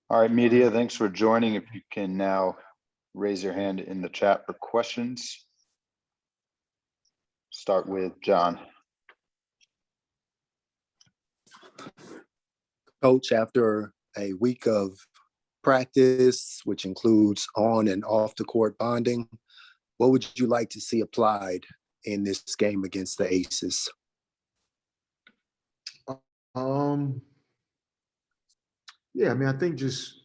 All right, media, thanks for joining. If you can now raise your hand in the chat for questions. Start with John. Coach, after a week of practice, which includes on and off the court bonding, what would you like to see applied in this game against the Aces? Yeah, I mean, I think just,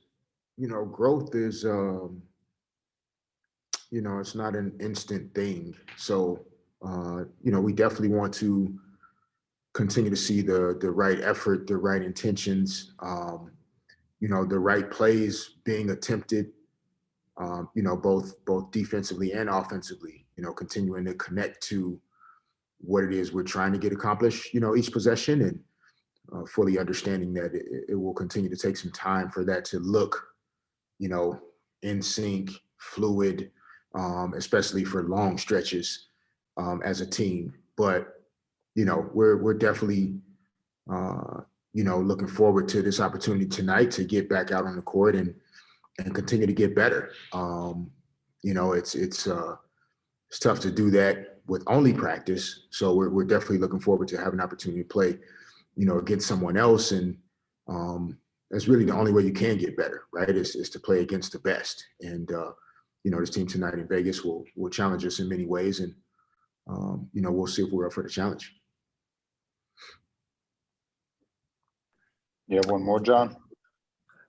growth is, it's not an instant thing. So, we definitely want to continue to see the right effort, the right intentions, the right plays being attempted, both defensively and offensively, continuing to connect to what it is we're trying to get accomplished, each possession, and fully understanding that it will continue to take some time for that to look, in sync, fluid, especially for long stretches as a team. But, we're definitely, looking forward to this opportunity tonight to get back out on the court and continue to get better. It's tough to do that with only practice. So we're definitely looking forward to having an opportunity to play, against someone else. And that's really the only way you can get better, right? Is to play against the best. And, this team tonight in Vegas will challenge us in many ways. And, we'll see if we're up for the challenge. You have one more, John?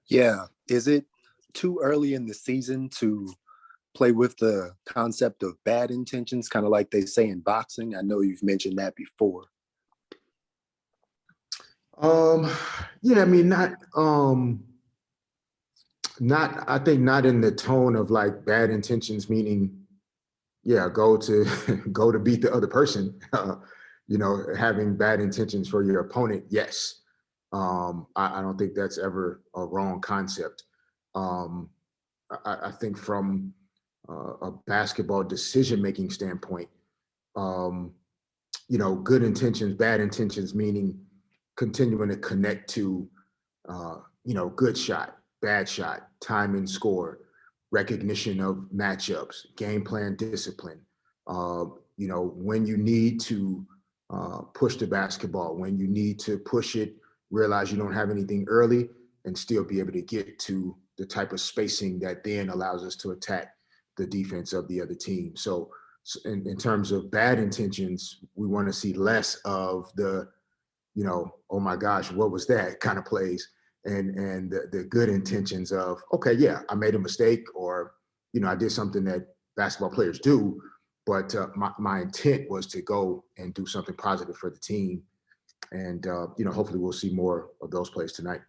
Yeah. Is it too early in the season to play with the concept of bad intentions, kind of like they say in boxing? I know you've mentioned that before. Yeah, I mean, I think not in the tone of like bad intentions, meaning, yeah, go to beat the other person, having bad intentions for your opponent. Yes. I don't think that's ever a wrong concept. I think from a basketball decision-making standpoint, good intentions, bad intentions, meaning continuing to connect to, good shot, bad shot, time and score, recognition of matchups, game plan discipline, when you need to push the basketball, when you need to push it, realize you don't have anything early and still be able to get to the type of spacing that then allows us to attack the defense of the other team. So in terms of bad intentions, we want to see less of the, oh my gosh, what was that kind of plays, and the good intentions of, okay, yeah, I made a mistake, or, I did something that basketball players do, but my intent was to go and do something positive for the team. And, hopefully we'll see more of those plays tonight.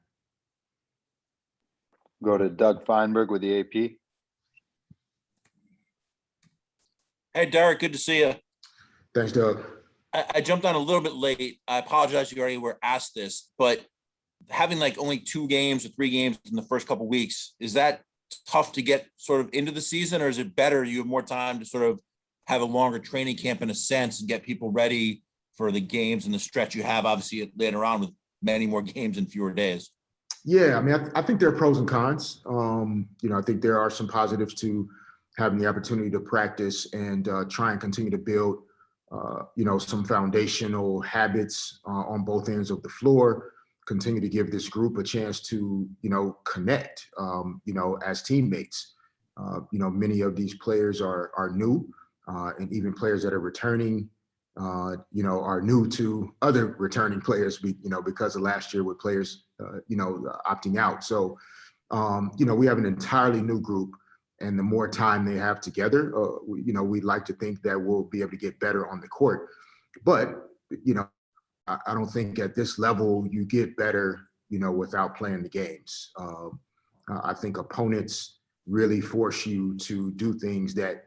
Go to Doug Feinberg with the AP. Hey, Derek, good to see you. Thanks, Doug. I jumped on a little bit late. I apologize. You already were asked this, but having like only 2 games or 3 games in the first couple of weeks, is that tough to get sort of into the season, or is it better you have more time to sort of have a longer training camp in a sense and get people ready for the games and the stretch you have obviously later on with many more games in fewer days? Yeah, I mean, I think there are pros and cons. I think there are some positives to having the opportunity to practice and try and continue to build, some foundational habits on both ends of the floor, continue to give this group a chance to, connect, as teammates. Many of these players are new, and even players that are returning, are new to other returning players, because of last year with players, opting out. So, we have an entirely new group, and the more time they have together, we'd like to think that we'll be able to get better on the court. But, I don't think at this level you get better, without playing the games. I think opponents really force you to do things that,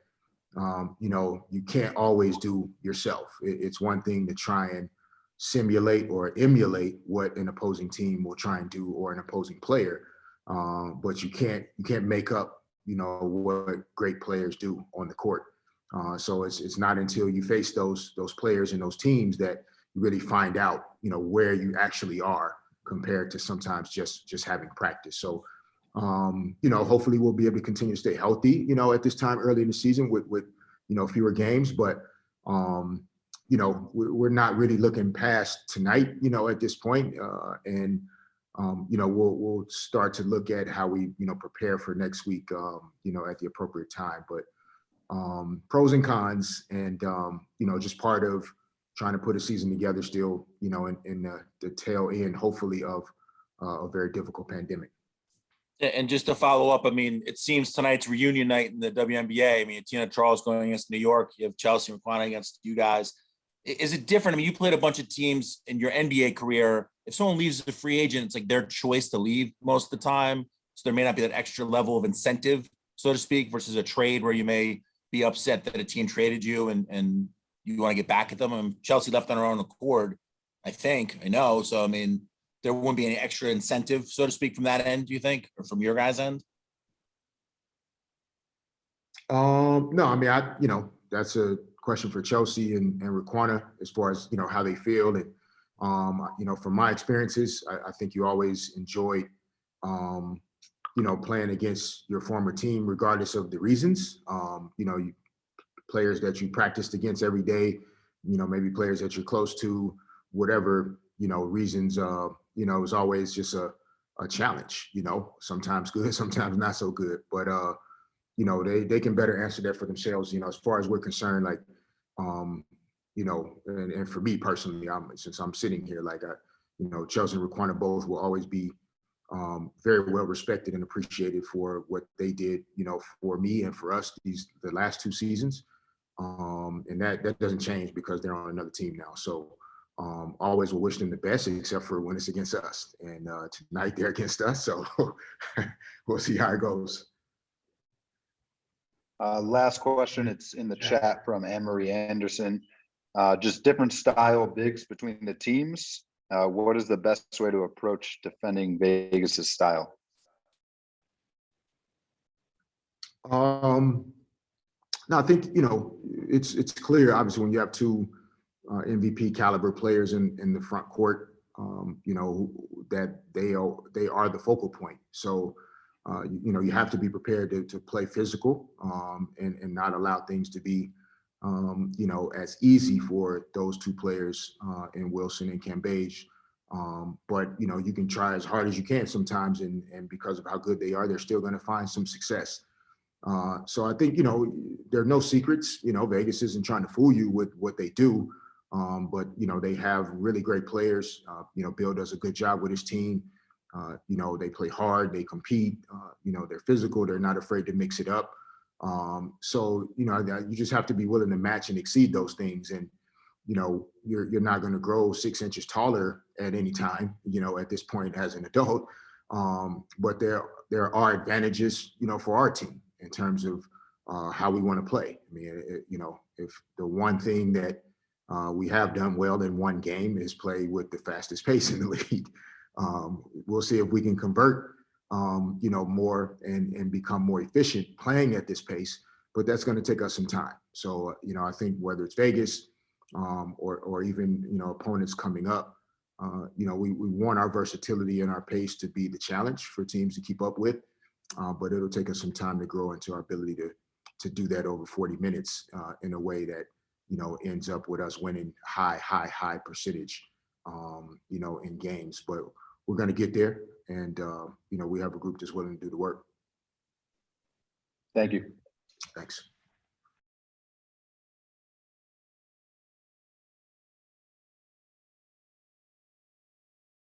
you can't always do yourself. It's one thing to try and simulate or emulate what an opposing team will try and do, or an opposing player, but you can't make up, what great players do on the court. So it's not until you face those players and those teams that you really find out, where you actually are compared to sometimes just having practice. So Hopefully we'll be able to continue to stay healthy, at this time early in the season with fewer games. But, we're not really looking past tonight, at this point. We'll start to look at how we, prepare for next week, at the appropriate time. But pros and cons and, just part of trying to put a season together still, in the tail end, hopefully, of a very difficult pandemic. And just to follow up, I mean, it seems tonight's reunion night in the WNBA. I mean, Tina Charles going against New York. You have Chelsea and Raquana against you guys. Is it different? I mean, you played a bunch of teams in your NBA career. If someone leaves as a free agent, it's like their choice to leave most of the time. So there may not be that extra level of incentive, so to speak, versus a trade where you may be upset that a team traded you and you want to get back at them. I mean, Chelsea left on her own accord, I know. So, I mean, there wouldn't be any extra incentive, so to speak, from that end, do you think, or from your guys' end? No, I mean, that's a question for Chelsea and Raquana as far as, how they feel. And, from my experiences, I think you always enjoyed, playing against your former team, regardless of the reasons. Players that you practiced against every day, maybe players that you're close to, whatever, reasons, it was always just a challenge, sometimes good, sometimes not so good. But, they can better answer that for themselves, as far as we're concerned, like, and for me personally, since I'm sitting here, like, Chelsea and Raquana both will always be very well respected and appreciated for what they did, for me and for us the last 2 seasons. And that doesn't change because they're on another team now. So always will wish them the best, except for when it's against us. And tonight they're against us. So we'll see how it goes. Last question. It's in the chat from Anne-Marie Anderson. Just different style bigs between the teams. What is the best way to approach defending Vegas's style? No, I think, it's clear, obviously, when you have 2 MVP caliber players in the front court, that they are the focal point. So, you have to be prepared to play physical, and not allow things to be, as easy for those 2 players, in Wilson and Cambage. But, you can try as hard as you can sometimes, and because of how good they are, they're still going to find some success. So I think, there are no secrets. Vegas isn't trying to fool you with what they do. But, they have really great players. Bill does a good job with his team. They play hard, they compete, they're physical, they're not afraid to mix it up. So, you just have to be willing to match and exceed those things. And, you're not going to grow 6 inches taller at any time, at this point as an adult. But there are advantages, for our team in terms of how we want to play. I mean, if the one thing that we have done well in one game is play with the fastest pace in the league. We'll see if we can convert, more and become more efficient playing at this pace, but that's going to take us some time. So, I think whether it's Vegas, or even, opponents coming up, we want our versatility and our pace to be the challenge for teams to keep up with. But it'll take us some time to grow into our ability to do that over 40 minutes, in a way that, ends up with us winning high percentage, in games. But we're going to get there. And, we have a group that's willing to do the work. Thank you. Thanks.